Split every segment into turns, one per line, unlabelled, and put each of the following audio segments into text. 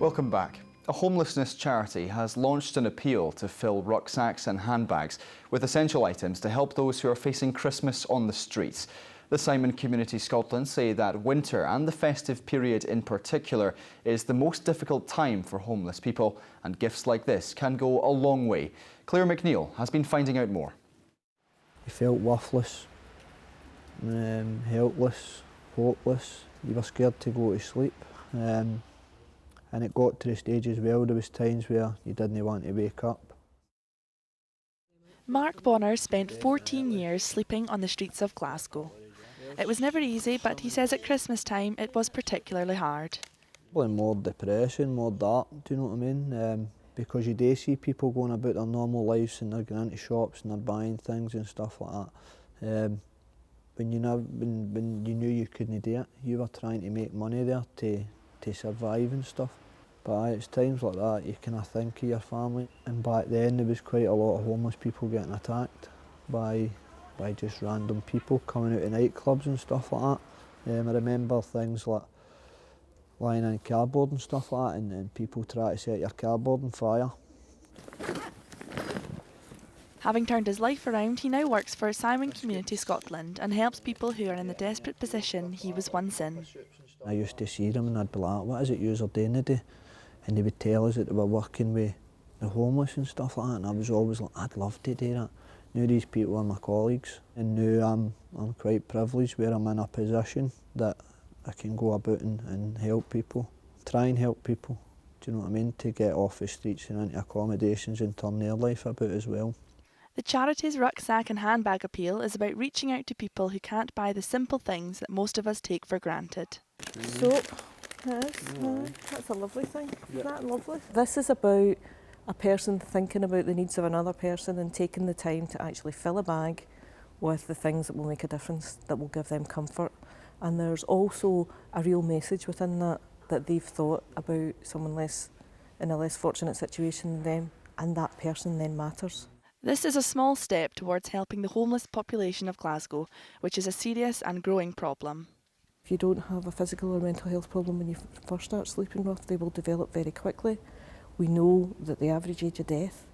Welcome back. A homelessness charity has launched an appeal to fill rucksacks and handbags with essential items to help those who are facing Christmas on the streets. The Simon Community Scotland say that winter and the festive period in particular is the most difficult time for homeless people, and gifts like this can go a long way. Claire McNeil has been finding out more.
You felt worthless, helpless, hopeless. You were scared to go to sleep. And it got to the stage as well, there was times where you didn't want to wake up.
Mark Bonner spent 14 years sleeping on the streets of Glasgow. It was never easy, but he says at Christmas time it was particularly hard.
Probably more depression, more dark, do you know what I mean? Because you do see people going about their normal lives and they're going into shops and they're buying things and stuff like that. When you knew you couldn't do it, you were trying to make money there to survive and stuff. But it's times like that you kind of think of your family. And back then there was quite a lot of homeless people getting attacked by just random people coming out of nightclubs and stuff like that. I remember things like lying in cardboard and stuff like that, and people try to set your cardboard on fire.
Having turned his life around, he now works for Simon Community Scotland and helps people who are in the desperate position he was once in.
I used to see them and I'd be like, what is it you're doing today? And they would tell us that they were working with the homeless and stuff like that, and I was always like, I'd love to do that. Now these people are my colleagues, and now I'm quite privileged where I'm in a position that I can go about and help people, try and help people, do you know what I mean, to get off the streets and into accommodations and turn their life about as well.
The charity's Rucksack and handbag appeal is about reaching out to people who can't buy the simple things that most of us take for granted.
Soap, that's a lovely thing, isn't that lovely? This is about a person thinking about the needs of another person and taking the time to actually fill a bag with the things that will make a difference, that will give them comfort. And there's also a real message within that they've thought about someone in a less fortunate situation than them, and that person then matters.
This is a small step towards helping the homeless population of Glasgow, which is a serious and growing problem.
If you don't have a physical or mental health problem when you first start sleeping rough, they will develop very quickly. We know that the average age of death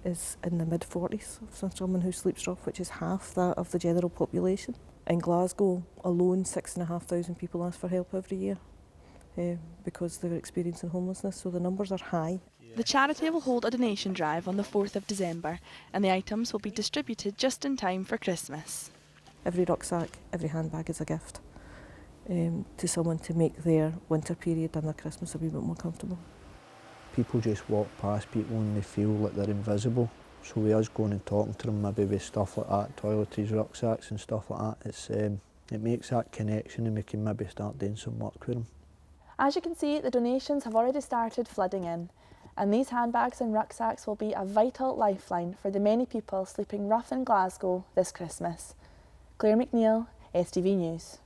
is in the mid-40s of someone who sleeps rough, which is half that of the general population. In Glasgow alone, 6,500 people ask for help every year because they're experiencing homelessness, so the numbers are high.
The charity will hold a donation drive on the 4th of December, and the items will be distributed just in time for Christmas.
Every rucksack, every handbag is a gift to someone to make their winter period and their Christmas a wee bit more comfortable.
People just walk past people and they feel like they're invisible. So with us going and talking to them, maybe with stuff like that, toiletries, rucksacks and stuff like that, it makes that connection and we can maybe start doing some work with them.
As you can see, the donations have already started flooding in, and these handbags and rucksacks will be a vital lifeline for the many people sleeping rough in Glasgow this Christmas. Claire McNeil, STV News.